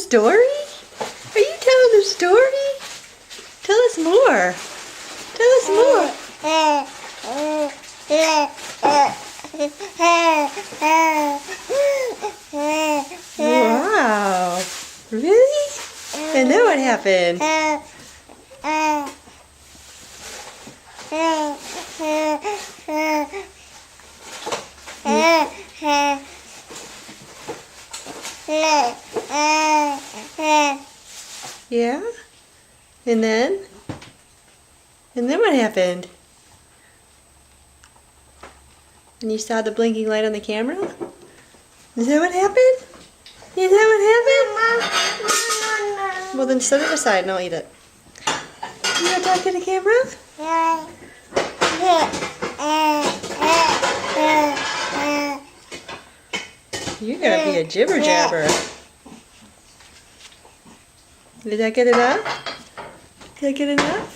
story? Are you telling a story? Tell us more. Tell us more. Wow. Really? And then what happened? Yeah? And then? And then what happened? And you saw the blinking light on the camera? Is that what happened? Is that what happened? Well then set it aside and I'll eat it. You gonna talk to the camera? You're gonna be a jibber jabber. Did that get enough? Did that get enough?